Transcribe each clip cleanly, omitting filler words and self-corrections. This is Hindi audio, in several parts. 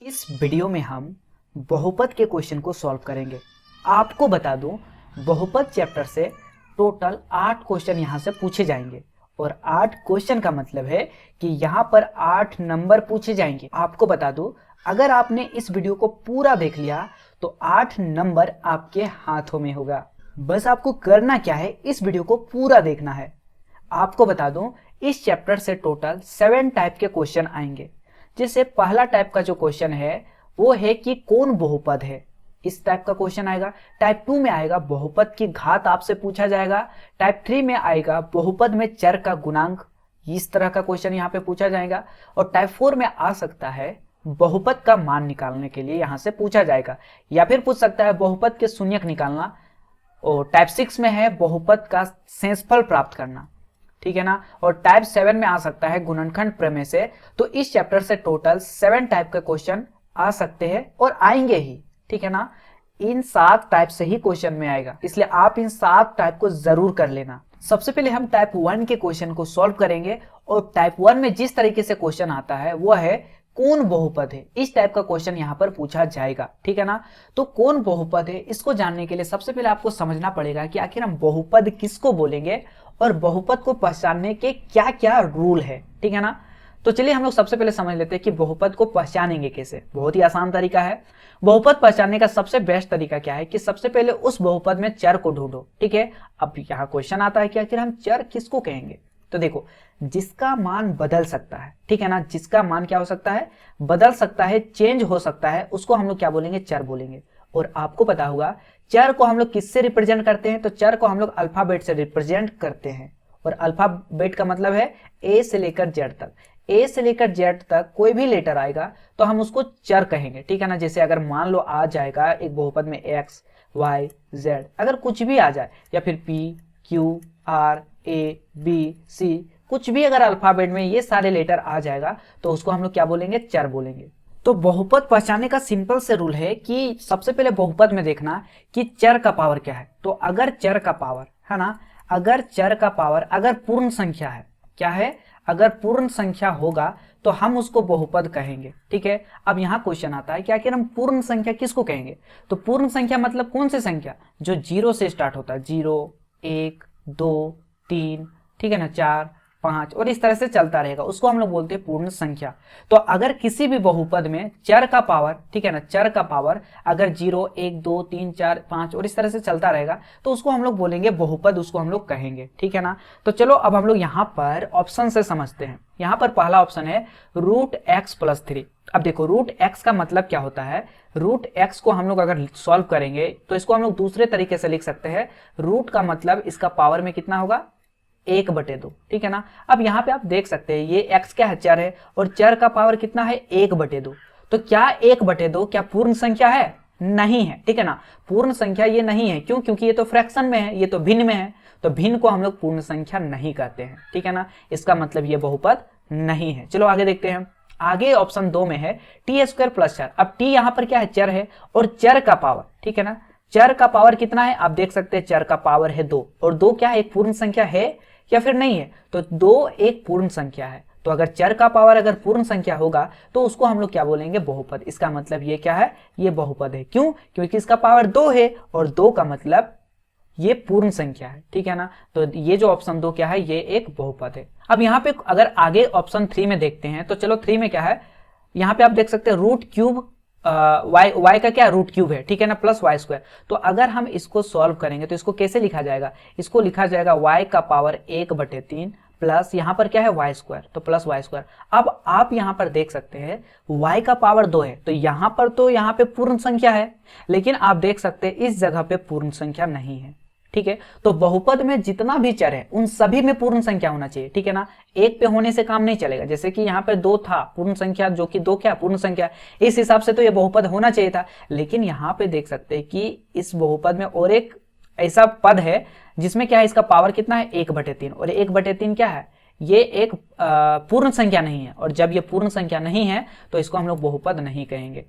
इस वीडियो में हम बहुपद के क्वेश्चन को सॉल्व करेंगे। आपको बता दूं, बहुपद चैप्टर से टोटल 8 क्वेश्चन यहाँ से पूछे जाएंगे और 8 क्वेश्चन का मतलब है कि यहाँ पर 8 नंबर पूछे जाएंगे। आपको बता दूं, अगर आपने इस वीडियो को पूरा देख लिया तो 8 नंबर आपके हाथों में होगा। बस आपको करना क्या है, इस वीडियो को पूरा देखना है। आपको बता दूं, इस चैप्टर से टोटल 7 टाइप के क्वेश्चन आएंगे। जैसे पहला टाइप का जो क्वेश्चन है वो है कि कौन बहुपद है, इस टाइप का क्वेश्चन आएगा। टाइप 2 में आएगा बहुपद की घात आपसे पूछा जाएगा। टाइप 3 में आएगा बहुपद में चर का गुणांक, इस तरह का क्वेश्चन यहाँ पे पूछा जाएगा। और टाइप 4 में आ सकता है बहुपद का मान निकालने के लिए यहाँ से पूछा जाएगा, या फिर पूछ सकता है बहुपद के शून्यक निकालना। और टाइप 6 में है बहुपद का शेषफल प्राप्त करना, ठीक है ना। और टाइप 7 में आ सकता है गुणनखंड प्रमेय से। तो इस चैप्टर से टोटल 7 टाइप के क्वेश्चन आ सकते हैं और आएंगे ही, ठीक है ना। इन 7 टाइप से ही क्वेश्चन में आएगा, इसलिए आप इन 7 टाइप को जरूर कर लेना। सबसे पहले हम टाइप 1 के क्वेश्चन को सॉल्व करेंगे। और टाइप 1 में जिस तरीके से क्वेश्चन आता है वो है कौन बहुपद है, इस टाइप का क्वेश्चन यहाँ पर पूछा जाएगा, ठीक है ना। तो कौन बहुपद है, इसको जानने के लिए सबसे पहले आपको समझना पड़ेगा कि आखिर हम बहुपद किसको बोलेंगे और बहुपद को पहचानने के क्या क्या रूल है, ठीक है ना। तो चलिए हम लोग सबसे पहले समझ लेते हैं कि बहुपद को पहचानेंगे कैसे। बहुत ही आसान तरीका है। बहुपद पहचानने का सबसे बेस्ट तरीका क्या है कि सबसे पहले उस बहुपद में चर को ढूंढो, ठीक है। अब यहाँ क्वेश्चन आता है कि आखिर हम चर किसको कहेंगे। तो देखो, जिसका मान बदल सकता है, ठीक है ना, जिसका मान क्या हो सकता है, बदल सकता है, चेंज हो सकता है, उसको हम लोग क्या बोलेंगे, चर बोलेंगे। और आपको पता होगा चर को हम लोग किससे रिप्रेजेंट करते हैं, तो चर को हम लोग अल्फाबेट से रिप्रेजेंट करते हैं। और अल्फाबेट का मतलब है ए से लेकर जेड तक। ए से लेकर जेड तक कोई भी लेटर आएगा तो हम उसको चर कहेंगे, ठीक है ना। जैसे अगर मान लो आ जाएगा एक बहुपद में एक्स वाई जेड, अगर कुछ भी आ जाए, या फिर P Q R A B C, कुछ भी अगर अल्फाबेट में ये सारे लेटर आ जाएगा तो उसको हम लोग क्या बोलेंगे, चर बोलेंगे। तो बहुपद पहचानने का सिंपल से रूल है कि सबसे पहले बहुपद में देखना कि चर का पावर क्या है। तो अगर चर का पावर है ना, अगर चर का पावर अगर पूर्ण संख्या है, क्या है, अगर पूर्ण संख्या होगा तो हम उसको बहुपद कहेंगे, ठीक है। अब यहाँ क्वेश्चन आता है कि आखिर हम पूर्ण संख्या किसको कहेंगे। तो पूर्ण संख्या मतलब कौन सी संख्या, जो 0 से स्टार्ट होता है, 0 1 2 3, ठीक है ना, 4 5 और इस तरह से चलता रहेगा, उसको हम लोग बोलते हैं पूर्ण संख्या। तो अगर किसी भी बहुपद में चर का पावर, ठीक है ना, चर का पावर अगर 0 1 2 3 4 5 और इस तरह से चलता रहेगा तो उसको हम लोग बोलेंगे बहुपद, उसको हम लोग कहेंगे, ठीक है ना। तो चलो अब हम लोग यहाँ पर ऑप्शन से समझते हैं। यहाँ पर पहला ऑप्शन है √x+3। अब देखो √x का मतलब क्या होता है, √x को हम लोग अगर सॉल्व करेंगे तो इसको हम लोग दूसरे तरीके से लिख सकते हैं। रूट का मतलब इसका पावर में कितना होगा, 1/2, ठीक है ना। अब यहाँ पे आप देख सकते हैं ये x क्या है, चर है, और चर का पावर कितना है, 1/2। तो क्या 1/2 क्या पूर्ण संख्या है, नहीं है, ठीक है ना। पूर्ण संख्या ये नहीं है, क्यों, क्योंकि ये तो फ्रैक्शन में है, ये तो भिन्न में है। तो भिन्न को हम लोग पूर्ण संख्या नहीं कहते हैं, ठीक है ना। इसका मतलब ये बहुपद नहीं है। चलो आगे देखते हैं। आगे ऑप्शन 2 में है t² + 4। अब t यहाँ पर क्या है, चर है, और चर का पावर, ठीक है ना, चर का पावर कितना है, आप देख सकते हैं चर का पावर है 2, और 2 क्या है, एक पूर्ण संख्या है या फिर नहीं है, तो 2 एक पूर्ण संख्या है। तो अगर चर का पावर अगर पूर्ण संख्या होगा तो उसको हम लोग क्या बोलेंगे, बहुपद। इसका मतलब ये क्या है, ये बहुपद है। क्यों, क्योंकि इसका पावर 2 है और 2 का मतलब ये पूर्ण संख्या है, ठीक है ना। तो ये जो ऑप्शन 2 क्या है, ये एक बहुपद है। अब यहाँ पे अगर आगे ऑप्शन 3 में देखते हैं तो चलो 3 में क्या है, यहाँ पे आप देख सकते हैं √3 y का क्या, √3 है, ठीक है ना, +y²। तो अगर हम इसको सॉल्व करेंगे तो इसको कैसे लिखा जाएगा, इसको लिखा जाएगा y का पावर 1/3 प्लस यहाँ पर क्या है, y², तो +y²। अब आप यहाँ पर देख सकते हैं y का पावर 2 है, तो यहाँ पर तो यहाँ पे पूर्ण संख्या है, लेकिन आप देख सकते हैं इस जगह पे पूर्ण संख्या नहीं है, ठीक है। तो बहुपद में जितना भी चर है उन सभी में पूर्ण संख्या होना चाहिए, ठीक है ना। एक पे होने से काम नहीं चलेगा। जैसे कि यहाँ पे 2 था पूर्ण संख्या, जो कि 2 क्या पूर्ण संख्या, इस हिसाब से तो ये बहुपद होना चाहिए था। लेकिन यहाँ पे देख सकते हैं कि इस बहुपद में और एक ऐसा पद है जिसमें क्या है, इसका पावर कितना है, 1/3, और 1/3 क्या है, ये एक पूर्ण संख्या नहीं है। और जब ये पूर्ण संख्या नहीं है तो इसको हम लोग बहुपद नहीं कहेंगे।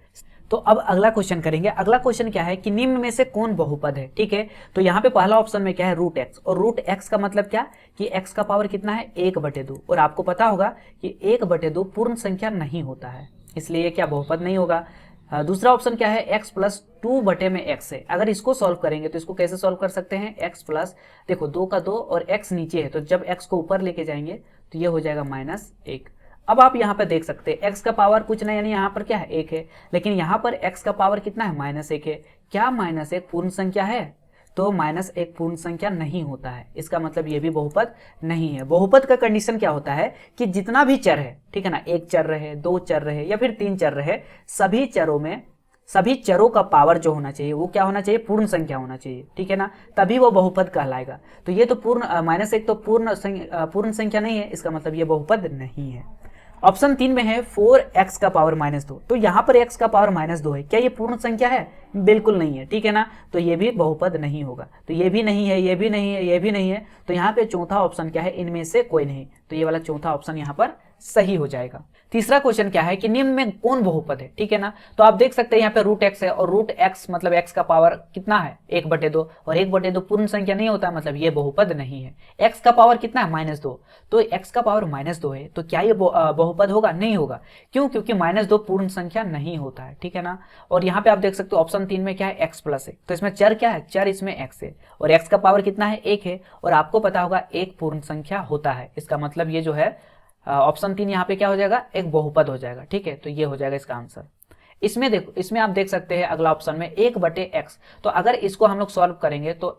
तो अब अगला क्वेश्चन करेंगे। अगला क्वेश्चन क्या है कि निम्न में से कौन बहुपद है, ठीक है। तो यहाँ पे पहला ऑप्शन में क्या है, √x, और √x का मतलब क्या कि x का पावर कितना है, 1/2। और आपको पता होगा कि 1/2 पूर्ण संख्या नहीं होता है, इसलिए ये क्या बहुपद नहीं होगा। दूसरा ऑप्शन क्या है, x प्लस 2 बटे में x है। अगर इसको सॉल्व करेंगे तो इसको कैसे सॉल्व कर सकते हैं, x प्लस, देखो 2 का 2 और x नीचे है, तो जब x को ऊपर लेके जाएंगे तो ये हो जाएगा -1। अब आप यहाँ पे देख सकते हैं x का पावर कुछ नहीं, यानी यहाँ पर क्या है 1 है, लेकिन यहाँ पर x का पावर कितना है -1 है। क्या -1 पूर्ण संख्या है, तो -1 पूर्ण संख्या नहीं होता है, इसका मतलब ये भी बहुपद नहीं है। बहुपद का कंडीशन क्या होता है कि जितना भी चर है, ठीक है ना, 1 चर रहे, 2 चर रहे या फिर 3 चर रहे, सभी चरों का पावर जो होना चाहिए वो क्या होना चाहिए, पूर्ण संख्या होना चाहिए, ठीक है ना, तभी वो बहुपद कहलाएगा। तो ये तो -1 तो पूर्ण संख्या नहीं है, इसका मतलब ये बहुपद नहीं है। ऑप्शन 3 में है 4x का पावर -2, तो यहाँ पर x का पावर -2 है, क्या ये पूर्ण संख्या है, बिल्कुल नहीं है, ठीक है ना, तो ये भी बहुपद नहीं होगा। तो ये भी नहीं है, ये भी नहीं है, ये भी नहीं है, तो यहाँ पे चौथा ऑप्शन क्या है, इनमें से कोई नहीं, तो ये वाला चौथा ऑप्शन यहाँ पर सही हो जाएगा। तीसरा क्वेश्चन क्या है कि निम्न में कौन बहुपद है, ठीक है ना, तो आप देख सकते हैं यहाँ पे √x है, और √x मतलब x का पावर कितना है 1/2, और 1/2 पूर्ण संख्या नहीं होता, मतलब ये बहुपद नहीं है। x का पावर कितना है -2, तो x का पावर -2 है, तो क्या ये बहुपद होगा, नहीं होगा। क्यों, क्योंकि -2 पूर्ण संख्या नहीं होता है, ठीक है ना। और यहाँ पे आप देख सकते हो ऑप्शन 3 में क्या है, x प्लस है, तो इसमें चर क्या है, चर इसमें x है, और x का पावर कितना है 1 है, और आपको पता होगा 1 पूर्ण संख्या होता है, इसका मतलब ये जो है ऑप्शन 3 यहाँ पे क्या हो जाएगा, एक बहुपद हो जाएगा, ठीक है, तो ये हो जाएगा इसका आंसर। इसमें देखो, इसमें आप देख सकते हैं अगला ऑप्शन में 1/x, तो अगर इसको हम लोग सॉल्व करेंगे तो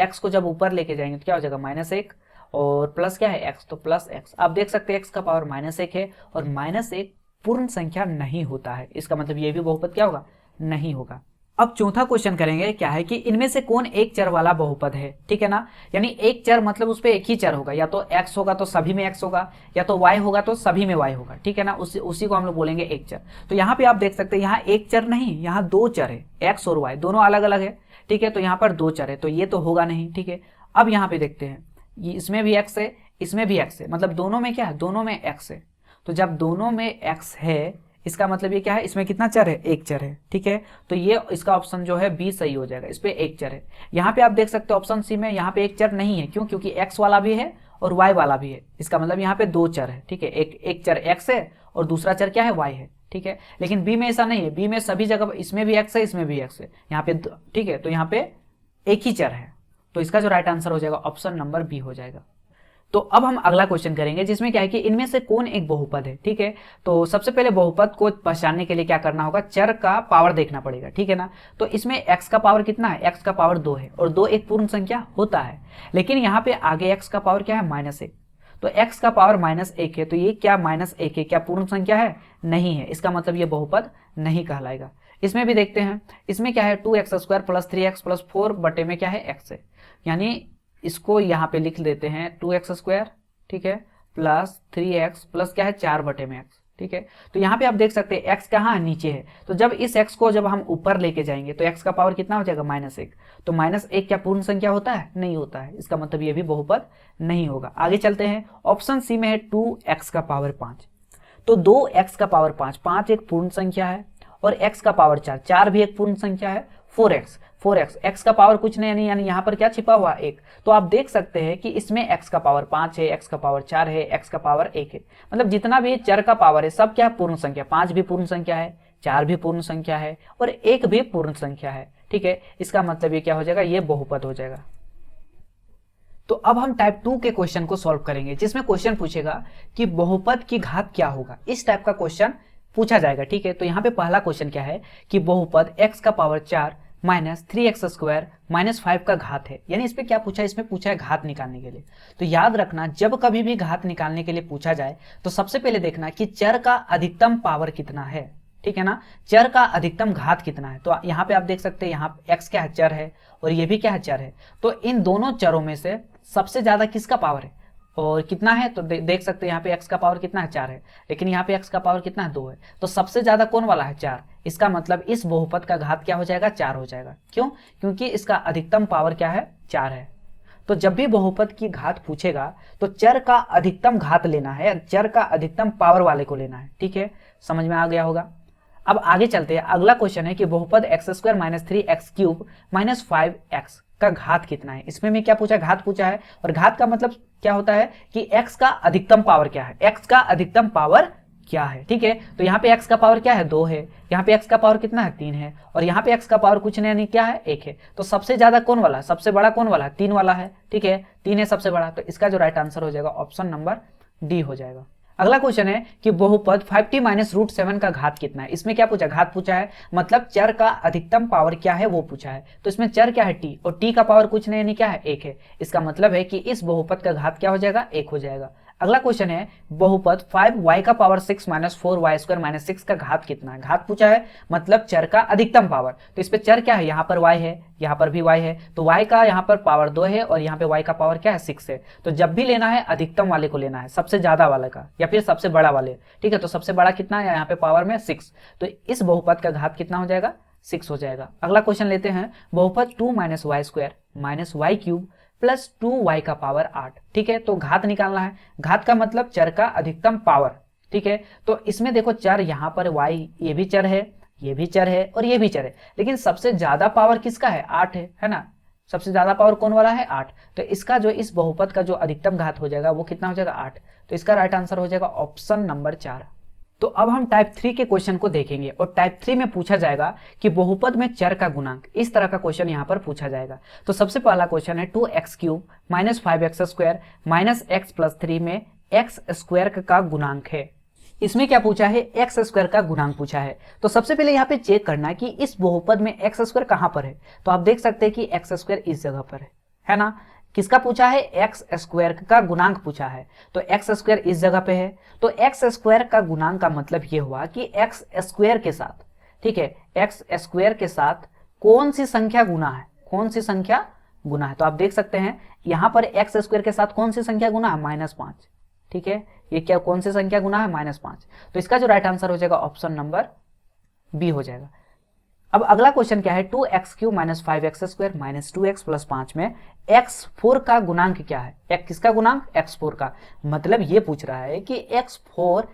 x को जब ऊपर लेके जाएंगे तो क्या हो जाएगा -1, और प्लस क्या है x, तो प्लस x। आप देख सकते हैं x का पावर -1 है, और -1 पूर्ण संख्या नहीं होता है, इसका मतलब ये भी बहुपद क्या होगा, नहीं होगा। अब चौथा क्वेश्चन करेंगे, क्या है कि इनमें से कौन एक चर वाला बहुपद है, ठीक है ना, यानी एक चर मतलब उस पर एक ही चर होगा, या तो x होगा तो सभी में x होगा, या तो y होगा तो सभी में y होगा, ठीक है ना, उसी को हम लोग बोलेंगे एक चर। तो यहाँ पे आप देख सकते हैं यहाँ एक चर नहीं, यहाँ 2 चर है, x और y दोनों अलग अलग है, ठीक है, तो यहाँ पर 2 चर है, तो ये तो होगा नहीं, ठीक है। अब यहाँ पे देखते हैं, इसमें भी x है, इसमें भी x है, मतलब दोनों में क्या है, दोनों में x है, तो जब दोनों में x है, इसका मतलब ये क्या है, इसमें कितना चर है, एक चर है, ठीक है, तो ये इसका ऑप्शन जो है बी सही हो जाएगा, इस पे एक चर है। यहाँ पे आप देख सकते हो ऑप्शन सी में यहाँ पे एक चर नहीं है, क्यों, क्योंकि x वाला भी है और y वाला भी है, इसका मतलब यहाँ पे 2 चर है, ठीक है, एक चर x है और दूसरा चर क्या है, y है, ठीक है। लेकिन बी में ऐसा नहीं है, बी में सभी जगह इसमें भी x है, इसमें भी x है, यहाँ पे, ठीक है, तो यहाँ पे एक ही चर है, तो इसका जो राइट आंसर हो जाएगा ऑप्शन नंबर बी हो जाएगा। तो अब हम अगला क्वेश्चन करेंगे, जिसमें क्या है कि इनमें से कौन एक बहुपद है, ठीक है। तो सबसे पहले बहुपद को पहचानने के लिए क्या करना होगा, चर का पावर देखना पड़ेगा, ठीक है ना। तो इसमें x का पावर कितना है, x का पावर 2 है, और 2 एक पूर्ण संख्या होता है, लेकिन यहाँ पे आगे x का पावर क्या है, -1, तो x का पावर -1 है, तो ये क्या -1 है, क्या पूर्ण संख्या है, नहीं है, इसका मतलब ये बहुपद नहीं कहलाएगा। इसमें भी देखते हैं, इसमें क्या है 2x² प्लस 3x प्लस 4 बटे में क्या है x है, यानी इसको यहाँ पे लिख देते हैं 2x², ठीक है, प्लस 3x प्लस क्या है 4 बटे में x, ठीक है। तो यहाँ पे आप देख सकते हैं x कहाँ नीचे है, तो जब इस x को जब हम ऊपर लेके जाएंगे तो x का पावर कितना हो जाएगा, -1, तो -1 क्या पूर्ण संख्या होता है, नहीं होता है, इसका मतलब ये भी बहुपद नहीं होगा। आगे चलते हैं, ऑप्शन सी में है 2x का पावर 5, तो 2x का पावर 5 एक पूर्ण संख्या है, और x का पावर 4 भी एक पूर्ण संख्या है, 4x x का पावर कुछ नहीं, यानी यहाँ पर क्या छिपा हुआ 1, तो आप देख सकते हैं कि इसमें x का पावर 5 है, x का पावर 4 है, x का पावर 1 है, मतलब जितना भी चर का पावर है सब क्या पूर्ण संख्या, 5 भी पूर्ण संख्या है, 4 भी पूर्ण संख्या है, और 1 भी पूर्ण संख्या है, ठीक है। इसका मतलब ये क्या हो जाएगा, ये बहुपद हो जाएगा। तो अब हम टाइप 2 के क्वेश्चन को सॉल्व करेंगे, जिसमें क्वेश्चन पूछेगा कि बहुपद की घात क्या होगा, इस टाइप का क्वेश्चन पूछा जाएगा, ठीक है। तो यहाँ पे पहला क्वेश्चन क्या है कि बहुपद x का पावर 4 -3x² -5 का घात है, यानी इस पे क्या पूछा है, इसमें पूछा है घात निकालने के लिए। तो याद रखना, जब कभी भी घात निकालने के लिए पूछा जाए तो सबसे पहले देखना कि चर का अधिकतम पावर कितना है, ठीक है ना, चर का अधिकतम घात कितना है। तो यहाँ पे आप देख सकते हैं यहाँ x क्या है, चर है, और ये भी क्या है, चर है, तो इन दोनों चरों में से सबसे ज्यादा किसका पावर है और कितना है, तो देख सकते हैं यहाँ पे x का पावर कितना है, 4 है, लेकिन यहाँ पे x का पावर कितना है, 2 है, तो सबसे ज्यादा कौन वाला है, 4। इसका मतलब इस बहुपद का घात क्या हो जाएगा, 4 हो जाएगा। क्यों, क्योंकि इसका अधिकतम पावर क्या है, 4 है। तो जब भी बहुपद की घात पूछेगा तो चर का अधिकतम घात लेना है, चर का अधिकतम पावर वाले को लेना है, ठीक है, समझ में आ गया होगा। अब आगे चलते हैं, अगला क्वेश्चन है कि बहुपद x² - 3x³ - 5x का घात कितना है। इसमें मैं क्या पूछा, घात पूछा है, और घात का मतलब क्या होता है कि x का अधिकतम पावर क्या है, x का अधिकतम पावर क्या है, ठीक है। तो यहाँ पे x का पावर क्या है 2 है, यहाँ पे x का पावर कितना है 3 है, और यहाँ पे x का पावर कुछ नहीं यानी क्या है 1 है। तो सबसे ज्यादा कौन वाला, सबसे बड़ा कौन वाला है 3 वाला है, ठीक है, 3 है सबसे बड़ा। तो इसका जो राइट आंसर हो जाएगा ऑप्शन नंबर डी हो जाएगा। अगला क्वेश्चन है कि बहुपद 5t माइनस रूट 7 का घात कितना है। इसमें क्या पूछा, घात पूछा है, मतलब चर का अधिकतम पावर क्या है वो पूछा है। तो इसमें चर क्या है t, और t का पावर कुछ नहीं यानी क्या है 1 है। इसका मतलब है कि इस बहुपद का घात क्या हो जाएगा 1 हो जाएगा। अगला क्वेश्चन है बहुपद 5y का power 6 minus 4y square minus 6 का घात कितना है। घात पूछा है, मतलब चर का अधिकतम पावर। तो इस पे चर क्या है, यहाँ पर y है, यहाँ पर भी y है, तो y का यहाँ पर पावर 2 है और यहाँ पे y का पावर क्या है 6 है। तो जब भी लेना है अधिकतम वाले को लेना है, सबसे ज्यादा वाले का या फिर सबसे बड़ा वाले, ठीक है। तो सबसे बड़ा कितना है, यहाँ पे पावर में 6, तो इस बहुपद का घात कितना हो जाएगा 6 हो जाएगा। अगला क्वेश्चन लेते हैं बहुपद 2 minus y square minus y cube plus 2y का पावर 8, ठीक है। तो घात निकालना है, घात का मतलब चर का अधिकतम पावर, ठीक है। तो इसमें देखो चर यहाँ पर y, ये भी चर है, ये भी चर है और ये भी चर है, लेकिन सबसे ज्यादा पावर किसका है 8 है ना। सबसे ज्यादा पावर कौन वाला है 8। तो इसका जो इस बहुपद का जो अधिकतम घात हो जाएगा वो कितना हो जाएगा 8। तो इसका राइट आंसर हो जाएगा ऑप्शन नंबर 4। तो अब हम टाइप 3 के क्वेश्चन को देखेंगे, और टाइप 3 में पूछा जाएगा कि बहुपद में चर का गुणांक, इस तरह का क्वेश्चन यहाँ पर पूछा जाएगा। तो सबसे पहला क्वेश्चन है 2x cube minus 5x square minus x plus 3 में x स्क्वायर का गुणांक है। इसमें क्या पूछा है, x स्क्वायर का गुणांक पूछा है। तो सबसे पहले यहाँ पे चेक करना है कि इस बहुपद में x स्क्वायर कहाँ पर है। तो आप देख सकते हैं कि x स्क्वायर इस जगह पर है ना। किसका पूछा है, एक्स स्क्वायर का गुणांक पूछा है। तो एक्स स्क्वायर इस जगह पे है, तो एक्स स्क्वायर का गुणांक का मतलब ये हुआ कि एक्स स्क्वायर के साथ, ठीक है, एक्स स्क्वायर के साथ कौन सी संख्या गुना है, कौन सी संख्या गुना है। तो आप देख सकते हैं यहाँ पर एक्स स्क्वायर के साथ कौन सी संख्या गुना है -5, ठीक है। ये क्या कौन सी संख्या गुना है -5। तो इसका जो राइट आंसर हो जाएगा ऑप्शन नंबर बी हो जाएगा। अब अगला क्वेश्चन क्या है 2x cube minus 5x square minus 2x plus 5 में x4 का गुणांक क्या है। किसका गुणांक, x4 का। मतलब ये पूछ रहा है कि x4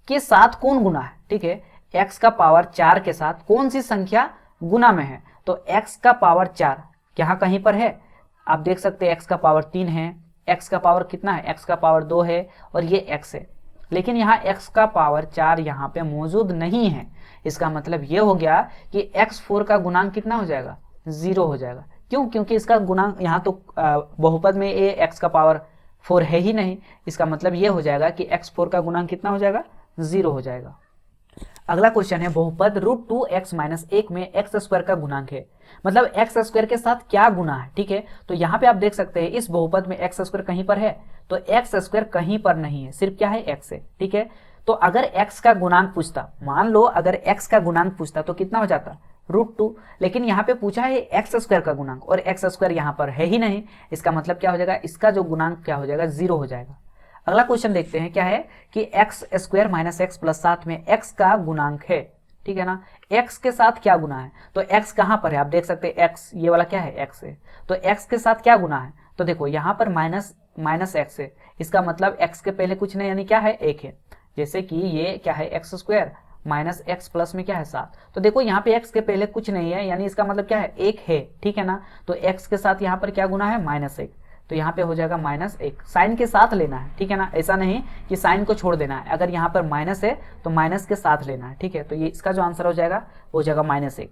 के साथ कौन गुना है, ठीक है। x का पावर 4 के साथ कौन सी संख्या गुना में है। तो x का पावर 4 यहाँ कहीं पर है, आप देख सकते हैं x का पावर 3 है, x का पावर कितना है, x का पावर 2 है और ये x है, लेकिन यहाँ x का पावर 4 यहाँ पे मौजूद नहीं है। इसका मतलब ये हो गया कि x4 का गुणांक कितना हो जाएगा 0 हो जाएगा। क्यों, क्योंकि इसका गुणांक यहाँ तो बहुपद में ये x का पावर 4 है ही नहीं। इसका मतलब ये हो जाएगा कि x4 का गुणांक कितना हो जाएगा 0 हो जाएगा। अगला क्वेश्चन है बहुपद √2x माइनस 1 में x स्क्वायर का गुणांक है। मतलब x स्क्वायर के साथ क्या गुना है, ठीक है। तो यहाँ पे आप देख सकते हैं इस बहुपद में x स्क्वायर कहीं पर है, तो x स्क्वायर कहीं पर नहीं है, सिर्फ क्या है x है, ठीक है। तो अगर x का गुणांक पूछता, मान लो अगर x का गुणांक पूछता तो कितना हो जाता √2, लेकिन यहाँ पे पूछा है x स्क्वायर का गुणांक और x स्क्वायर यहाँ पर है ही नहीं। इसका मतलब क्या हो जाएगा, इसका जो गुणांक क्या हो जाएगा 0 हो जाएगा। अगला क्वेश्चन देखते हैं क्या है कि x square minus x plus 7 में x का गुणांक है, ठीक है ना। x के साथ क्या गुना है, तो x कहाँ पर है, आप देख सकते हैं x ये वाला क्या है x है, तो x के साथ क्या गुना है। तो देखो यहाँ पर माइनस x है, इसका मतलब x के पहले कुछ नहीं यानी क्या है 1 है। जैसे कि ये क्या है x square minus x plus में क्या है 7, तो देखो यहाँ पे x के पहले कुछ नहीं है यानी इसका मतलब क्या है 1 है, ठीक है ना। तो x के साथ यहाँ पर क्या गुना है -1, तो यहाँ पे हो जाएगा -1। साइन के साथ लेना है, ठीक है ना, ऐसा नहीं कि साइन को छोड़ देना है। अगर यहाँ पर माइनस है तो माइनस के साथ लेना है, ठीक है। तो ये इसका जो आंसर हो जाएगा वो हो जाएगा -1।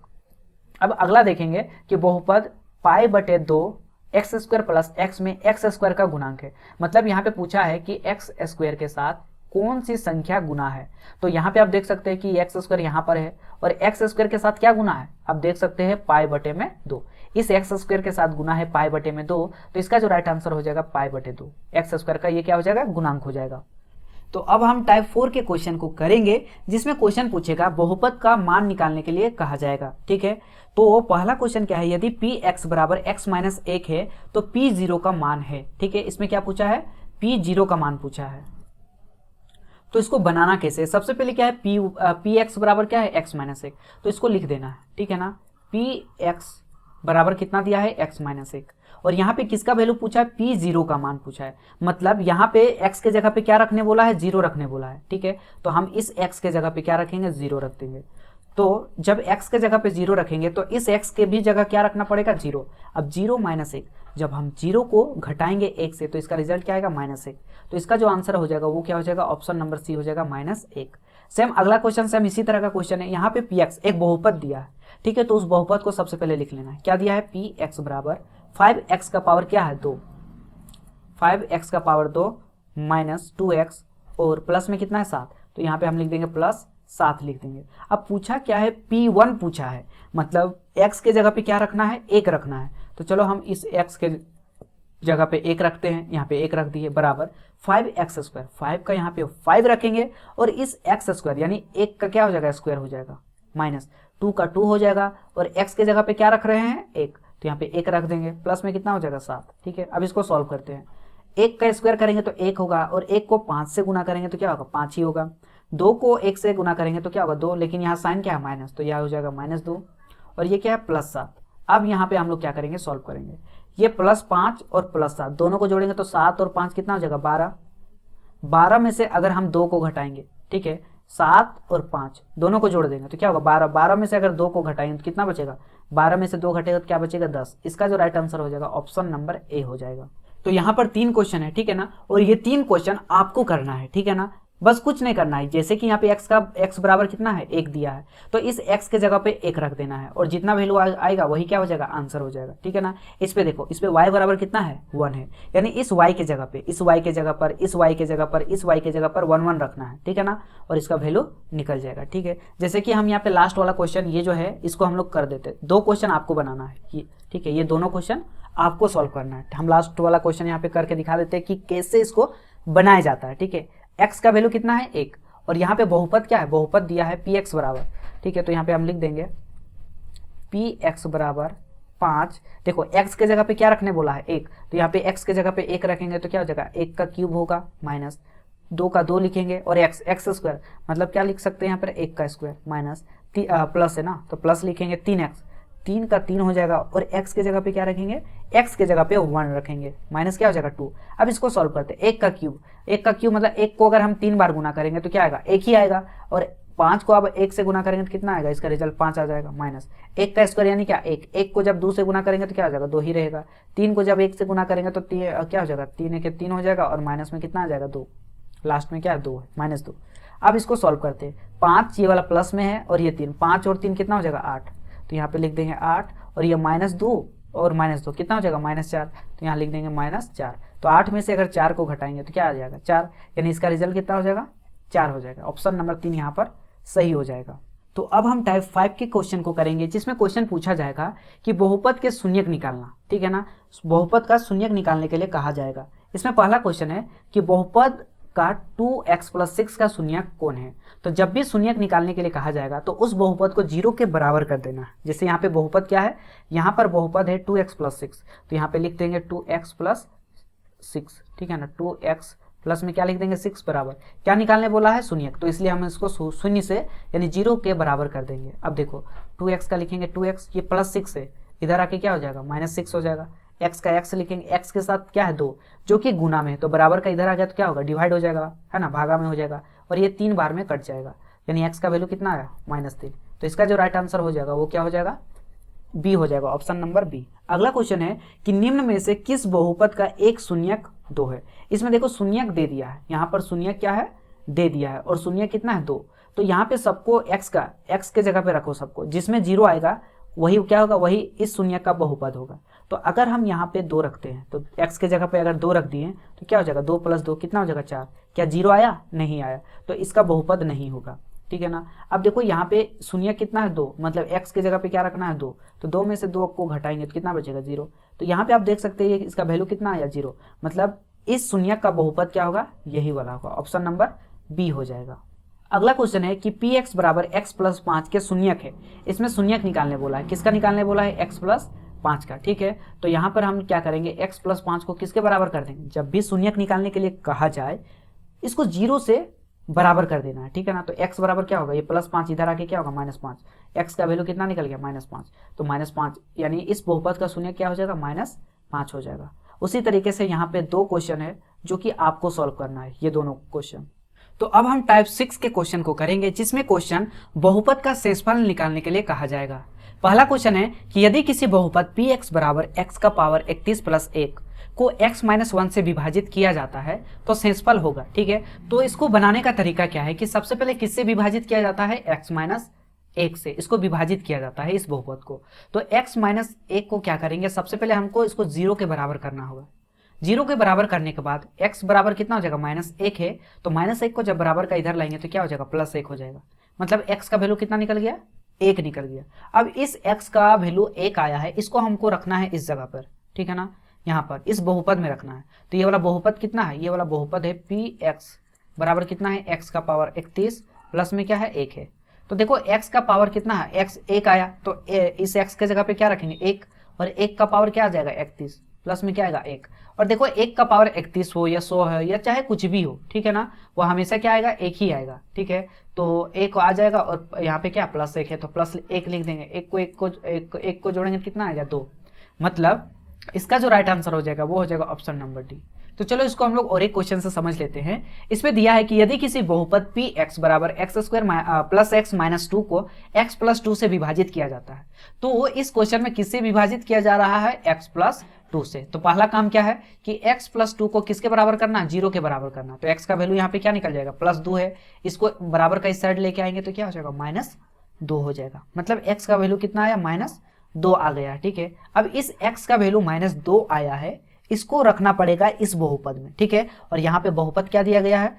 अब अगला देखेंगे कि बहुपद π/2 एक्स स्क्वायर प्लस एक्स में एक्स स्क्वायर का गुणांक है। मतलब यहाँ पे पूछा है कि एक्स स्क्वायर के साथ कौन सी संख्या गुना है। तो यहाँ पे आप देख सकते हैं कि एक्स स्क्वायर यहाँ पर है और एक्स स्क्वायर के साथ क्या गुना है, आप देख सकते हैं π/2। इस एक्स स्क्वायर के साथ गुना है π/2, तो इसका जो राइट आंसर हो जाएगा π/2। एक्स स्क्वायर का ये क्या हो जाएगा, गुणांक हो जाएगा। तो अब हम टाइप 4 के क्वेश्चन को करेंगे, जिसमें क्वेश्चन पूछेगा बहुपद का मान निकालने के लिए कहा जाएगा, ठीक है। तो पहला क्वेश्चन क्या है, यदि px बराबर x-1 है तो p0 का मान है, ठीक है। इसमें क्या पूछा है, p0 का मान पूछा है। तो इसको बनाना कैसे, सबसे पहले क्या है px बराबर क्या है x-1, तो इसको लिख देना है, ठीक है ना। px बराबर कितना दिया है x-1, और यहाँ पे किसका वैल्यू पूछा है, p0 का मान पूछा है। मतलब यहाँ पे x के जगह पे क्या रखने बोला है, 0 रखने बोला है, ठीक है। तो हम इस x के जगह पे क्या रखेंगे, 0 रख देंगे। तो जब x के जगह पे 0 रखेंगे तो इस x के भी जगह क्या रखना पड़ेगा, 0। अब 0 - 1, जब हम 0 को घटाएंगे 1 से तो इसका रिजल्ट क्या आएगा -1। तो इसका जो आंसर हो जाएगा वो क्या हो जाएगा, ऑप्शन नंबर सी हो जाएगा -1। सेम अगला क्वेश्चन सेम इसी तरह का क्वेश्चन है। यहाँ पे px एक बहुपद दिया है, ठीक है। तो उस बहुपद को सबसे पहले लिख लेना है। क्या दिया है, px बराबर 5x का पावर क्या है 2, 5x का पावर 2 माइनस 2x और प्लस में कितना है 7। तो यहाँ पे हम लिख देंगे +7 लिख देंगे। अब पूछा क्या है, P1 पूछा है, मतलब x के जगह पे क्या रखना है, 1 रखना है। तो चलो हम इस x के जगह पे 1 रखते हैं, यहाँ पे 1 रख दिए, बराबर 5x²। 5 का यहाँ पे 5 रखेंगे और इस x² यानी 1 का क्या हो जाएगा, स्क्वायर हो जाएगा, माइनस 2 का 2 हो जाएगा और x के जगह पे क्या रख रहे हैं 1, तो यहाँ पे 1 रख देंगे, प्लस में कितना हो जाएगा 7, ठीक है। अब इसको सॉल्व करते हैं। 1 का स्क्वायर करेंगे तो 1 होगा और 1 को 5 से गुना करेंगे तो क्या होगा, 5 ही होगा। 2 को 1 से गुना करेंगे तो क्या होगा 2, लेकिन यहाँ साइन क्या है माइनस, तो यह हो जाएगा -2 और ये क्या है +7। अब यहाँ पे हम लोग क्या करेंगे, सॉल्व करेंगे। ये +5 और +7 दोनों को जोड़ेंगे तो 7 और 5 कितना हो जाएगा 12। 12 में से अगर हम 2 को घटाएंगे, ठीक है, 7 और 5 दोनों को जोड़ देंगे तो क्या होगा 12। 12 में से अगर 2 को घटाएंगे तो कितना बचेगा, 12 में से 2 घटेगा तो क्या बचेगा 10। इसका जो राइट आंसर हो जाएगा ऑप्शन नंबर ए हो जाएगा। तो यहाँ पर 3 क्वेश्चन है, ठीक है ना, और ये 3 क्वेश्चन आपको करना है, ठीक है ना, बस कुछ नहीं करना है। जैसे कि यहाँ पे x बराबर कितना है 1 दिया है, तो इस x के जगह पे 1 रख देना है और जितना वैल्यू आएगा वही क्या हो जाएगा, आंसर हो जाएगा, ठीक है ना। इस पे देखो, इस पे y बराबर कितना है 1 है, यानी इस y के जगह पे, इस y के जगह पर, इस y के जगह पर, इस y के जगह पर 1 1 रखना है, ठीक है ना, और इसका वैल्यू निकल जाएगा, ठीक है। जैसे कि हम यहाँ पे लास्ट वाला क्वेश्चन ये जो है इसको हम लोग कर देते, 2 क्वेश्चन आपको बनाना है ये, ठीक है, ये दोनों क्वेश्चन आपको सॉल्व करना है। हम लास्ट वाला क्वेश्चन यहाँ पे करके दिखा देते हैं कि कैसे इसको बनाया जाता है, ठीक है। x का वैल्यू कितना है 1 और यहाँ पे बहुपद क्या है, बहुपद दिया है px बराबर, ठीक है। तो यहाँ पे हम लिख देंगे px बराबर 5। देखो x के जगह पे क्या रखने बोला है 1, तो यहाँ पे x के जगह पे 1 रखेंगे तो क्या हो जाएगा 1 का क्यूब होगा, माइनस 2 का 2 लिखेंगे और x² मतलब क्या लिख सकते हैं यहाँ पर 1 का स्क्वायर, माइनस प्लस है ना, तो प्लस लिखेंगे 3x, 3 का 3 हो जाएगा और x के जगह पे क्या रखेंगे, x के जगह पे 1 रखेंगे, माइनस क्या हो जाएगा 2। अब इसको सॉल्व करते हैं। 1 का क्यूब मतलब 1 को अगर हम 3 बार गुना करेंगे तो क्या आएगा 1 ही आएगा और 5 को अब 1 से गुना करेंगे तो कितना आएगा, इसका रिजल्ट 5 आ जाएगा, माइनस 1 का स्क्वायर यानी क्या 1 को जब 2 से गुना करेंगे तो क्या हो जाएगा 2 ही रहेगा। 3 को जब 1 से गुना करेंगे तो क्या हो जाएगा 3 के 3 हो जाएगा और माइनस में कितना आ जाएगा 2, लास्ट में क्या है 2 है, -2। अब इसको सॉल्व करते हैं। 5 ये वाला प्लस में है और ये 3, 5 और 3 कितना हो जाएगा 8, तो यहाँ पे लिख देंगे 8 और ये -2 और -2 कितना हो जाएगा -4, तो यहाँ लिख देंगे -4। तो 8 में से अगर 4 को घटाएंगे तो क्या आ जाएगा 4, यानी इसका रिजल्ट कितना हो जाएगा 4 हो जाएगा। ऑप्शन नंबर 3 यहाँ पर सही हो जाएगा। तो अब हम टाइप 5 के क्वेश्चन को करेंगे, जिसमें क्वेश्चन पूछा जाएगा कि बहुपद के शून्यक निकालना, ठीक है ना, बहुपद का शून्यक निकालने के लिए कहा जाएगा। इसमें पहला क्वेश्चन है कि बहुपद का 2x + 6 का शून्यक कौन है। तो जब भी शून्यक निकालने के लिए कहा जाएगा तो उस बहुपद को 0 के बराबर कर देना है। जैसे यहाँ पे बहुपद क्या है, यहाँ पर बहुपद है 2x + 6, तो यहाँ पे लिख देंगे 2x + 6, ठीक है ना, 2x प्लस में क्या लिख देंगे 6 बराबर क्या निकालने बोला है शून्यक, तो इसलिए हम इसको शून्य से यानी 0 के बराबर कर देंगे। अब देखो 2x का लिखेंगे 2x, ये +6 है, इधर आके क्या हो जाएगा -6 हो जाएगा। x का x लिखेंगे, x के साथ क्या है 2 जो कि गुना में है, तो बराबर का इधर आ गया तो क्या होगा डिवाइड हो जाएगा, है ना, भागा में हो जाएगा और ये 3 बार में कट जाएगा, यानी x का वैल्यू कितना आया -3। तो इसका जो राइट आंसर हो जाएगा वो क्या हो जाएगा, बी हो जाएगा, ऑप्शन नंबर बी। अगला क्वेश्चन है कि निम्न में से किस बहुपद का एक शून्यक 2 है। इसमें देखो शून्यक दे दिया है, यहाँ पर शून्यक क्या है दे दिया है और शून्यक कितना है 2, तो यहाँ पे सबको x के जगह पे रखो सबको, जिसमें 0 आएगा वही क्या होगा, वही इस शून्यक का बहुपद होगा। तो अगर हम यहाँ पे 2 रखते हैं तो x के जगह पे अगर 2 रख दिए तो क्या हो जाएगा 2 + 2 कितना हो जाएगा 4, क्या 0 आया, नहीं आया, तो इसका बहुपद नहीं होगा, ठीक है ना। अब देखो यहाँ पे शून्य कितना है 2, मतलब x के जगह पे क्या रखना है 2, तो 2 में से 2 को घटाएंगे तो कितना बचेगा 0। तो यहाँ पे आप देख सकते हैं इसका वैल्यू कितना आया 0, मतलब इस शून्यक का बहुपद क्या होगा, यही वाला होगा, ऑप्शन नंबर बी हो जाएगा। अगला क्वेश्चन है कि px बराबर x + 5 के शून्यक है। इसमें शून्यक निकालने बोला है, किसका निकालने बोला है x + 5 का, ठीक है। तो यहाँ पर हम क्या करेंगे x + 5 को किसके बराबर कर देंगे, जब भी शून्यक निकालने के लिए कहा जाए इसको 0 से बराबर कर देना है, ठीक है ना। तो x बराबर क्या होगा, ये +5 इधर आके क्या होगा -5, x का वैल्यू कितना निकल गया -5, तो -5 यानी इस बहुपद का शून्यक क्या हो जाएगा -5 हो जाएगा। उसी तरीके से यहाँ पे 2 क्वेश्चन है जो कि आपको सॉल्व करना है, ये दोनों क्वेश्चन। तो अब हम टाइप 6 के क्वेश्चन को करेंगे, जिसमें क्वेश्चन बहुपद का शेषफल निकालने के लिए कहा जाएगा। पहला क्वेश्चन है कि यदि किसी बहुपद px बराबर x का पावर 31 प्लस 1 को x माइनस 1 से विभाजित किया जाता है तो शेषफल होगा। ठीक है, तो इसको बनाने का तरीका क्या है कि सबसे पहले किससे विभाजित किया जाता है, x माइनस 1 से इसको विभाजित किया जाता है इस बहुपद को। तो x माइनस 1 को क्या करेंगे, सबसे पहले हमको इसको 0 के बराबर करना होगा। 0 के बराबर करने के बाद x बराबर कितना हो जाएगा, -1 है, तो -1 को जब बराबर का इधर लाएंगे तो क्या हो जाएगा, +1 हो जाएगा। मतलब x का वैल्यू कितना निकल गया, 1 निकल गया। अब इस x का वैल्यू 1 आया है, इसको हमको रखना है इस जगह पर, ठीक है ना, यहाँ पर इस बहुपद में रखना है। तो ये वाला बहुपद कितना है, ये वाला बहुपद है px बराबर कितना है, x का पावर 31 प्लस में क्या है 1 है। तो देखो x का पावर कितना है, x 1 आया, तो इस x के जगह पे क्या रखेंगे 1, और 1 का पावर क्या आ जाएगा 31 प्लस में क्या आएगा 1। और देखो 1 का पावर 31 हो या 100 है या चाहे कुछ भी हो, ठीक है ना, वो हमेशा क्या आएगा, 1 ही आएगा। ठीक है, तो 1 आ जाएगा और यहाँ पे क्या +1 है तो +1 लिख देंगे। 1 को जोड़ेंगे कितना आएगा 2। मतलब इसका जो राइट आंसर हो जाएगा वो हो जाएगा ऑप्शन नंबर डी। तो चलो इसको हम लोग और एक क्वेश्चन से समझ लेते हैं। इसमें दिया है कि यदि किसी बहुपद px बराबर x² प्लस x माइनस 2 को x प्लस 2 से विभाजित किया जाता है, तो इस क्वेश्चन में किससे विभाजित किया जा रहा है, x प्लस 2 से। तो पहला काम क्या है कि x प्लस 2 को किसके बराबर करना है, 0 के बराबर करना। तो x का वैल्यू यहाँ पे क्या निकल जाएगा, +2 है, इसको बराबर का इस साइड लेके आएंगे तो क्या हो जाएगा, -2 हो जाएगा। मतलब x का वैल्यू कितना आया, -2 आ गया। ठीक है, अब इस x का वैल्यू -2 आया है, इसको रखना पड़ेगा इस बहुपद में। ठीक है, और यहाँ पे बहुपद क्या दिया गया है,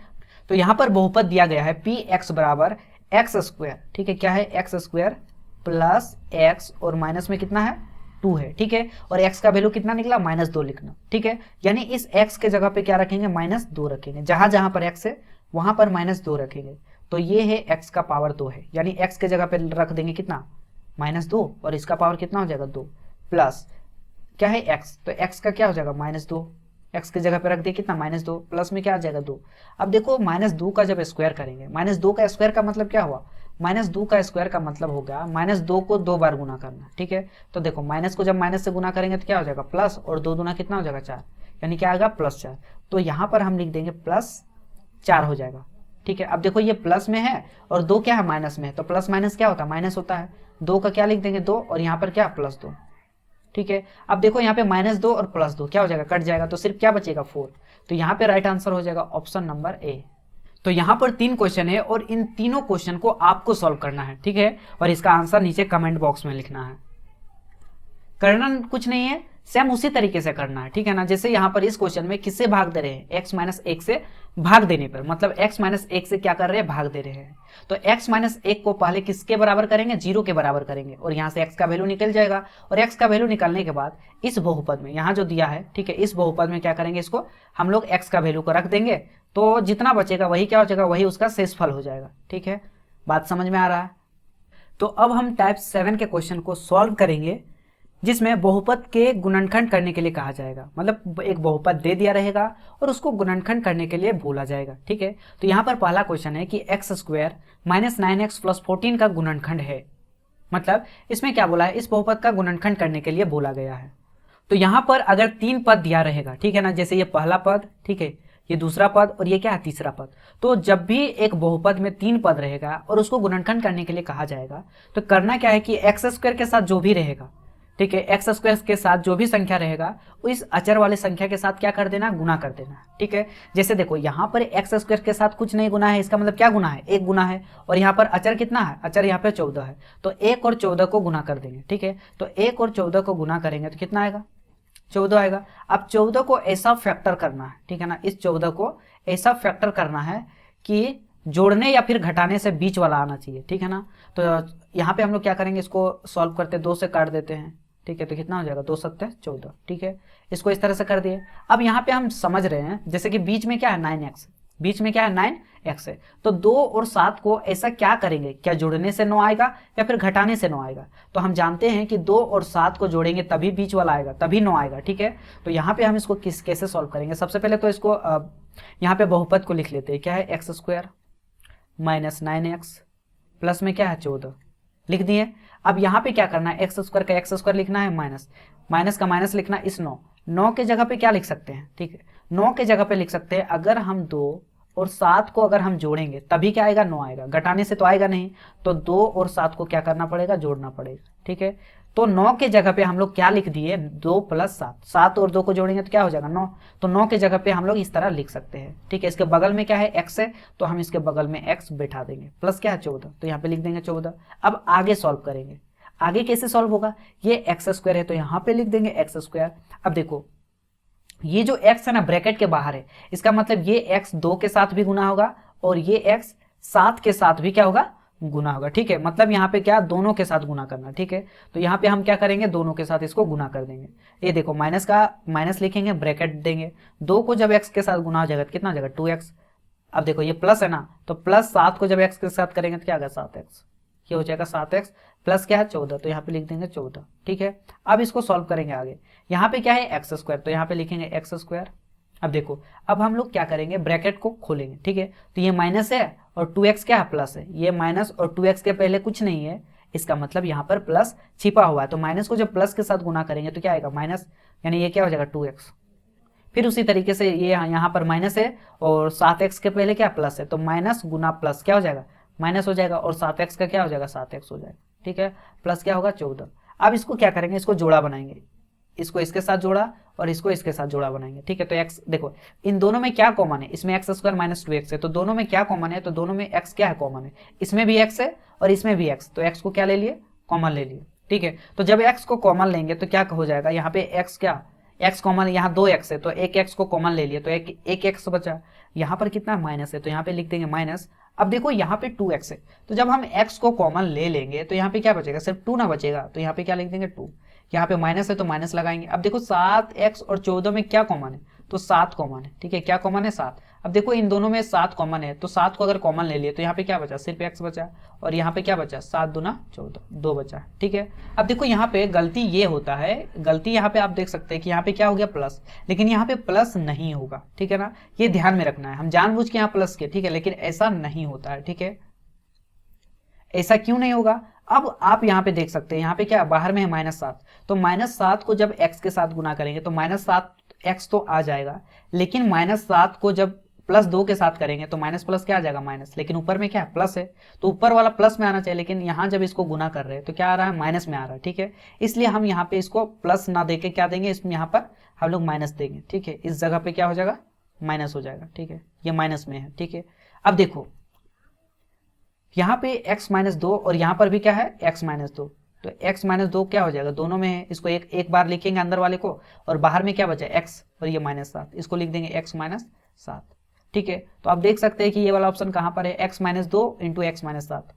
तो यहाँ पर बहुपद दिया गया है px बराबर x²। ठीक है, क्या है, x² प्लस x और माइनस में कितना है 2 है। ठीक है, और x का वैल्यू कितना निकला, -2 लिखना। ठीक है, यानी इस x के जगह पे क्या रखेंगे, -2 रखेंगे। जहां जहां पर x है वहां पर -2 रखेंगे। तो ये है x का पावर 2 है, यानी x के जगह पे रख देंगे कितना, -2, और इसका पावर कितना हो जाएगा 2, प्लस क्या है x, तो x का क्या हो जाएगा -2, x की जगह पे रख दिए कितना -2, प्लस में क्या आ जाएगा 2। अब देखो -2 का जब स्क्वायर करेंगे, -2 का स्क्वायर का मतलब क्या हुआ, -2 का स्क्वायर का मतलब हो गया -2 को 2 बार गुना करना। ठीक है, तो देखो माइनस को जब माइनस से गुना करेंगे तो क्या हो जाएगा प्लस, और 2 दूना कितना हो जाएगा 4, यानी क्या आएगा +4। तो यहाँ पर हम लिख देंगे +4 हो जाएगा। ठीक है, अब देखो ये प्लस में है और 2 क्या है, माइनस में है, तो प्लस माइनस क्या होता है, माइनस होता है। 2 का क्या लिख देंगे 2, और यहाँ पर क्या +2। ठीक है, अब देखो यहाँ पे -2 और +2 क्या हो जाएगा, कट जाएगा, तो सिर्फ क्या बचेगा 4। तो यहाँ पे राइट आंसर हो जाएगा ऑप्शन नंबर ए। तो यहाँ पर 3 क्वेश्चन है और इन तीनों क्वेश्चन को आपको सॉल्व करना है। ठीक है, और इसका आंसर नीचे कमेंट बॉक्स में लिखना है। करना कुछ नहीं है, सेम उसी तरीके से करना है। ठीक है ना, जैसे यहाँ पर इस क्वेश्चन में किससे भाग दे रहे हैं, x-1 से भाग देने पर, मतलब x-1 से क्या कर रहे हैं, भाग दे रहे हैं। तो x-1 को पहले किसके बराबर करेंगे, 0 के बराबर करेंगे, और यहाँ से x का वैल्यू निकल जाएगा। और x का वैल्यू निकलने के बाद इस बहुपद में, यहाँ जो दिया है, ठीक है, इस बहुपद में क्या करेंगे, इसको हम लोग x का वैल्यू को रख देंगे, तो जितना बचेगा वही क्या हो जाएगा, वही उसका शेषफल हो जाएगा। ठीक है, बात समझ में आ रहा है। तो अब हम टाइप 7 के क्वेश्चन को सॉल्व करेंगे, जिसमें बहुपद के गुणनखंड करने के लिए कहा जाएगा। मतलब एक बहुपद दे दिया रहेगा और उसको गुणनखंड करने के लिए बोला जाएगा। ठीक है, तो यहाँ पर पहला क्वेश्चन है कि x² माइनस 9x प्लस 14 का गुणनखंड है। मतलब इसमें क्या बोला है, इस बहुपद का गुणनखंड करने के लिए बोला गया है। तो यहाँ पर अगर 3 पद दिया रहेगा, ठीक है ना, जैसे ये पहला पद, ठीक है, ये दूसरा पद और ये क्या है, तीसरा पद। तो जब भी एक बहुपद में 3 पद रहेगा और उसको गुणनखंड करने के लिए कहा जाएगा, तो करना क्या है कि x² के साथ जो भी रहेगा, ठीक है, x² के साथ जो भी संख्या रहेगा इस अचर वाले संख्या के साथ क्या कर देना, गुना कर देना। ठीक है, जैसे देखो यहाँ पर x² के साथ कुछ नहीं गुना है, इसका मतलब क्या गुना है, 1 गुना है, और यहाँ पर अचर कितना है, अचर यहाँ पे 14 है, तो 1 और 14 को गुना कर देंगे। ठीक है, तो 1 और 14 को गुना करेंगे तो कितना आएगा, 14 आएगा। अब 14 को ऐसा फैक्टर करना है, ठीक है ना, इस 14 को ऐसा फैक्टर करना है कि जोड़ने या फिर घटाने से बीच वाला आना चाहिए। ठीक है ना, तो यहाँ पे हम लोग क्या करेंगे, इसको सॉल्व करते 2 से काट देते हैं। ठीक है, तो कितना हो जाएगा, 2 7 14। ठीक है, इसको इस तरह से कर दिए। अब यहाँ पे हम समझ रहे हैं, जैसे कि बीच में क्या है 9x, बीच में क्या है 9x है, तो 2 और 7 को ऐसा क्या करेंगे, क्या जोड़ने से 9 आएगा या फिर घटाने से 9 आएगा। तो हम जानते हैं कि 2 और 7 को जोड़ेंगे तभी बीच वाला आएगा, तभी 9 आएगा। ठीक है, तो यहाँ पे हम इसको कैसे सॉल्व करेंगे, सबसे पहले तो इसको यहाँ पे बहुपद को लिख लेते हैं। क्या है, x² माइनस 9x प्लस में क्या है 14 लिख दिए। अब यहाँ पे क्या करना है, x² का x² लिखना है, माइनस का माइनस लिखना, इस 9 के जगह पे क्या लिख सकते हैं, ठीक है, 9 के जगह पे लिख सकते हैं, अगर हम 2 और 7 को अगर हम जोड़ेंगे तभी क्या आएगा, 9 आएगा, घटाने से तो आएगा नहीं। तो 2 और 7 को क्या करना पड़ेगा, जोड़ना पड़ेगा, ठीक है। तो 9 के जगह पे हम लोग क्या लिख दिए, 2 + 7, 7 और 2 को जोड़ेंगे तो क्या हो जाएगा, 9। तो 9 के जगह पे हम लोग इस तरह लिख सकते हैं, ठीक है। इसके बगल में क्या है, x है, तो हम इसके बगल में x बैठा देंगे, प्लस क्या है 14, तो यहाँ पे लिख देंगे 14। अब आगे सॉल्व करेंगे, आगे कैसे सॉल्व होगा, ये x² है तो यहाँ पे लिख देंगे x²। अब देखो ये जो x है ना ब्रैकेट के बाहर है, इसका मतलब ये x 2 के साथ भी गुना होगा और ये x 7 के साथ भी क्या होगा, गुना होगा, ठीक है। मतलब यहाँ पे क्या, दोनों के साथ गुना करना, ठीक है। तो यहाँ पे हम क्या करेंगे, दोनों के साथ इसको गुना कर देंगे। ये देखो माइनस का माइनस लिखेंगे, ब्रैकेट देंगे, 2 को जब x के साथ गुना हो जाएगा तो कितना हो जाएगा, 2x। अब देखो ये प्लस है ना, तो प्लस 7 को जब x के साथ करेंगे तो क्या होगा, 7x, ये हो जाएगा 7x प्लस क्या है 14, तो यहाँ पे लिख देंगे 14, ठीक है। अब इसको सॉल्व करेंगे आगे, यहाँ पे क्या है x², तो यहाँ पे लिखेंगे x²। अब देखो अब हम लोग क्या करेंगे, ब्रैकेट को खोलेंगे, ठीक है। तो ये माइनस है और 2x क्या है, प्लस है, ये माइनस और 2x के पहले कुछ नहीं है, इसका मतलब यहाँ पर प्लस छिपा हुआ है। तो माइनस को जब प्लस के साथ गुना करेंगे तो क्या आएगा, माइनस, यानी ये क्या हो जाएगा 2x। फिर उसी तरीके से ये यहाँ पर माइनस है और 7x के पहले क्या प्लस है, तो माइनस गुना प्लस क्या हो जाएगा, माइनस हो जाएगा, और 7x का क्या हो जाएगा, 7x हो जाएगा, ठीक है। प्लस क्या होगा 14। अब इसको क्या करेंगे, इसको जोड़ा बनाएंगे, इसको इसके साथ जोड़ा और इसको इसके साथ जोड़ा बनाएंगे, ठीक है। तो x देखो इन दोनों में क्या कॉमन है, इसमें x² - 2x है, तो दोनों में क्या कॉमन है, तो दोनों में x क्या है कॉमन है, इसमें भी x है और इसमें भी x, तो x को क्या ले लिए, कॉमन ले लिए, ठीक है। तो जब x को कॉमन लेंगे तो क्या हो जाएगा, यहाँ पे x क्या, x कॉमन, यहाँ 2x है तो एक x को कॉमन ले लिए तो एक x बचा, यहाँ पर कितना माइनस है तो यहाँ पे लिख देंगे माइनस। अब देखो यहाँ पे 2x है, तो जब हम x को कॉमन ले लेंगे तो यहाँ पे क्या बचेगा, सिर्फ 2 ना बचेगा, तो यहाँ पे क्या लिख देंगे 2। यहाँ पे माइनस है तो माइनस लगाएंगे। अब देखो 7x और 14 में क्या कॉमन है, तो 7 कॉमन है, ठीक है। क्या कॉमन है, 7। अब देखो इन दोनों में 7 कॉमन है, तो 7 को अगर कॉमन ले लिए तो यहाँ पे क्या बचा, सिर्फ x बचा, और यहाँ पे क्या बचा, 7 दूना 14, 2 बचा, ठीक है। अब देखो यहाँ पे गलती ये होता है, गलती यहाँ पे आप देख सकते हैं कि यहाँ पे क्या हो गया प्लस, लेकिन यहाँ पे प्लस नहीं होगा, ठीक है ना, ये ध्यान में रखना है। हम जानबूझ के यहाँ प्लस किए, ठीक है, लेकिन ऐसा नहीं होता है, ठीक है। ऐसा क्यों नहीं होगा, अब आप यहाँ पे देख सकते हैं, यहाँ पे क्या बाहर में है -7, तो -7 को जब x के साथ गुना करेंगे तो -7x तो आ जाएगा, लेकिन -7 को जब +2 के साथ करेंगे तो माइनस प्लस क्या आ जाएगा, माइनस, लेकिन ऊपर में क्या है प्लस है, तो ऊपर वाला प्लस में आना चाहिए, लेकिन यहाँ जब इसको गुना कर रहे हैं तो क्या आ रहा है, माइनस में आ रहा है, ठीक है। इसलिए हम यहाँ पे इसको प्लस ना देके क्या देंगे, इसमें यहाँ पर हम लोग माइनस देंगे, ठीक है। इस जगह पे क्या हो जाएगा, माइनस हो जाएगा, ठीक है, ये माइनस में है, ठीक है। अब देखो यहाँ पे x - 2 और यहाँ पर भी क्या है x - 2, तो x - 2 क्या हो जाएगा, दोनों में है, इसको एक बार लिखेंगे अंदर वाले को, और बाहर में क्या बचा x और ये -7, इसको लिख देंगे x - 7, ठीक है। तो आप देख सकते हैं कि ये वाला ऑप्शन कहाँ पर है, x - 2 × x - 7,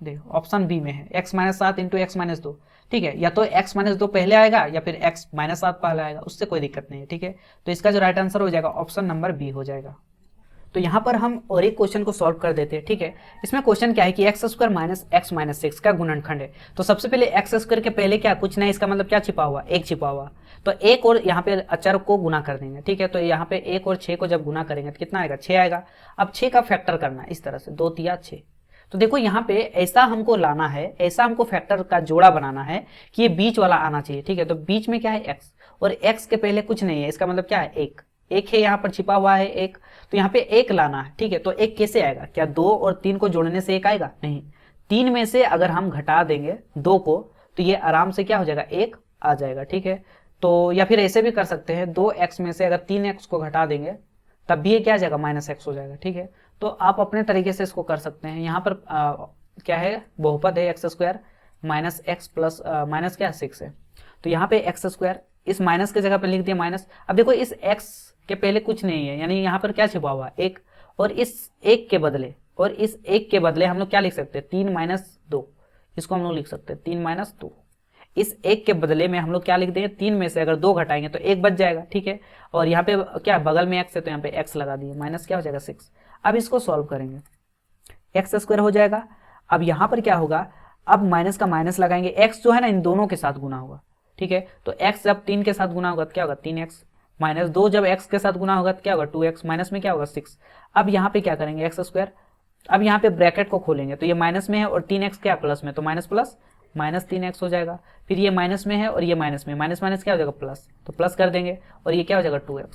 देखो ऑप्शन बी में है, x - 7 × x - 2, ठीक है। या तो x - 2 पहले आएगा या फिर x - 7 पहले आएगा, उससे कोई दिक्कत नहीं है, ठीक है। तो इसका जो राइट आंसर हो जाएगा ऑप्शन नंबर बी हो जाएगा। तो यहाँ पर हम और एक क्वेश्चन को सॉल्व कर देते हैं, ठीक है। इसमें क्वेश्चन क्या है कि x² - x - 6 का गुणनखंड है। तो सबसे पहले x² के पहले क्या, कुछ नहीं, इसका मतलब क्या छिपा हुआ, एक छिपा हुआ, तो एक और यहाँ पे अचर को गुना कर देंगे, ठीक है। तो यहाँ पे 1 और 6 को जब गुना करेंगे तो कितना आएगा, 6 आएगा। अब 6 का फैक्टर करना है इस तरह से, 2 तिया 6। तो देखो यहाँ पे ऐसा हमको लाना है, ऐसा हमको फैक्टर का जोड़ा बनाना है कि ये बीच वाला आना चाहिए, ठीक है। तो बीच में क्या है x, और x के पहले कुछ नहीं है, इसका मतलब क्या है, एक है, यहाँ पर छिपा हुआ है एक, तो यहाँ पे एक लाना है, ठीक है। तो एक कैसे आएगा, क्या 2 और 3 को जोड़ने से एक आएगा, नहीं, 3 में से अगर हम घटा देंगे 2 को तो ये आराम से क्या हो जाएगा, 1 आ जाएगा, ठीक है। तो या फिर ऐसे भी कर सकते हैं, 2x में से अगर 3x को घटा देंगे तब भी ये क्या आ जाएगा, -x हो जाएगा, ठीक है। तो आप अपने तरीके से इसको कर सकते हैं। यहाँ पर क्या है, बहुपद है x² -x प्लस माइनस क्या 6 है, तो यहाँ पे x², इस माइनस के जगह पे लिख दिया माइनस। अब देखो इस x के पहले कुछ नहीं है, यानी यहाँ पर क्या छिपा हुआ, 1, और इस 1 के बदले हम लोग क्या लिख सकते हैं, 3 - 2, इसको हम लोग लिख सकते हैं 3 - 2। इस 1 के बदले में हम लोग क्या लिख देंगे, 3 में से अगर 2 घटाएंगे तो 1 बच जाएगा, ठीक है। और यहाँ पे क्या बगल में x है तो यहाँ पे x लगा दिए, माइनस क्या हो जाएगा 6। अब इसको सॉल्व करेंगे, x² हो जाएगा। अब यहाँ पर क्या होगा, अब माइनस का माइनस लगाएंगे, x जो है ना इन दोनों के साथ गुना होगा, ठीक है। तो x जब 3 के साथ गुना होगा तो क्या होगा, 3x, -2 जब x के साथ गुना होगा तो क्या होगा, 2x, माइनस में क्या होगा 6। अब यहाँ पे क्या करेंगे, x², अब यहाँ पे ब्रैकेट को खोलेंगे तो ये माइनस में है और 3x क्या प्लस में, तो माइनस प्लस -3x हो जाएगा। फिर ये माइनस में है और ये माइनस में, माइनस माइनस क्या हो जाएगा प्लस, तो प्लस कर देंगे, और ये क्या हो जाएगा 2x,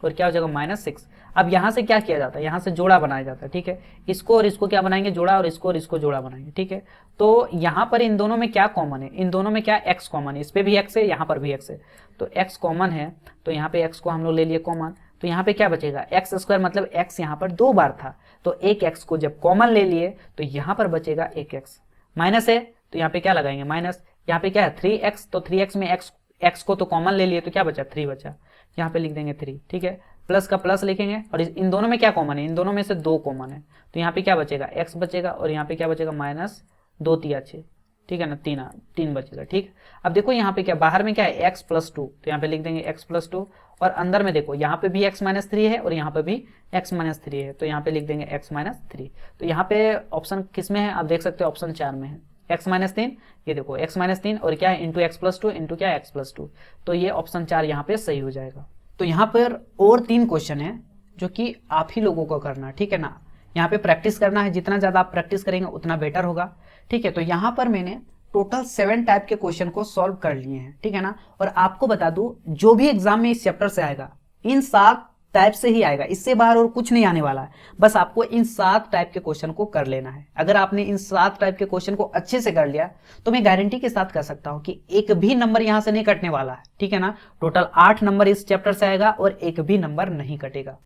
और क्या हो जाएगा -6। अब यहाँ से क्या किया जाता है, यहाँ से जोड़ा बनाया जाता है, ठीक है। इसको और इसको क्या बनाएंगे, जोड़ा, और इसको जोड़ा बनाएंगे, ठीक है। तो यहाँ पर इन दोनों में क्या कॉमन है, इन दोनों में क्या x कॉमन है, इस पे भी x है, यहाँ पर भी x है, तो x कॉमन है, तो यहाँ पे x को हम लोग ले लिए कॉमन, तो यहाँ पे क्या बचेगा, एक्स स्क्वायर, मतलब x यहाँ पर 2 बार था, तो एक x को जब कॉमन ले लिए तो यहाँ पर बचेगा एक x, माइनस है तो यहाँ पे क्या लगाएंगे माइनस, यहाँ पे क्या है 3x, तो 3x में x को तो कॉमन ले लिए तो क्या बचा 3 बचा, यहाँ पे लिख देंगे 3, ठीक है। प्लस का प्लस लिखेंगे, और इन दोनों में क्या कॉमन है, इन दोनों में से 2 कॉमन है, तो यहाँ पे क्या बचेगा x बचेगा, और यहाँ पे क्या बचेगा माइनस 2 तिया 6, ठीक है ना, 3 बचेगा, ठीक। अब देखो यहाँ पे क्या, बाहर में क्या है x + 2, तो यहाँ पे लिख देंगे x + 2, और अंदर में देखो यहाँ पे भी x - 3 है और यहाँ पे भी x - 3 है, तो यहाँ पे लिख देंगे x - 3। तो यहाँ पे ऑप्शन किस में है, आप देख सकते हो ऑप्शन 4 में है, x - 3, ये देखो x - 3 और क्या है इंटू x + 2 इंटू क्या x + 2, तो ये ऑप्शन 4 यहाँ पे सही हो जाएगा। तो यहाँ पर और 3 क्वेश्चन है जो कि आप ही लोगों को करना है, ठीक है ना। यहाँ पे प्रैक्टिस करना है, जितना ज़्यादा आप प्रैक्टिस करेंगे उतना बेटर होगा, ठीक है। तो यहाँ पर मैंने टोटल 7 टाइप के क्वेश्चन को सॉल्व कर लिए हैं, ठीक है ना। और आपको बता दूं, जो भी एग्जाम में इस चैप्टर से आएगा इन 7 टाइप से ही आएगा, इससे बाहर और कुछ नहीं आने वाला है। बस आपको इन 7 टाइप के क्वेश्चन को कर लेना है। अगर आपने इन 7 टाइप के क्वेश्चन को अच्छे से कर लिया तो मैं गारंटी के साथ कह सकता हूं कि एक भी नंबर यहां से नहीं कटने वाला है, ठीक है ना। टोटल 8 नंबर इस चैप्टर से आएगा और एक भी नंबर नहीं कटेगा।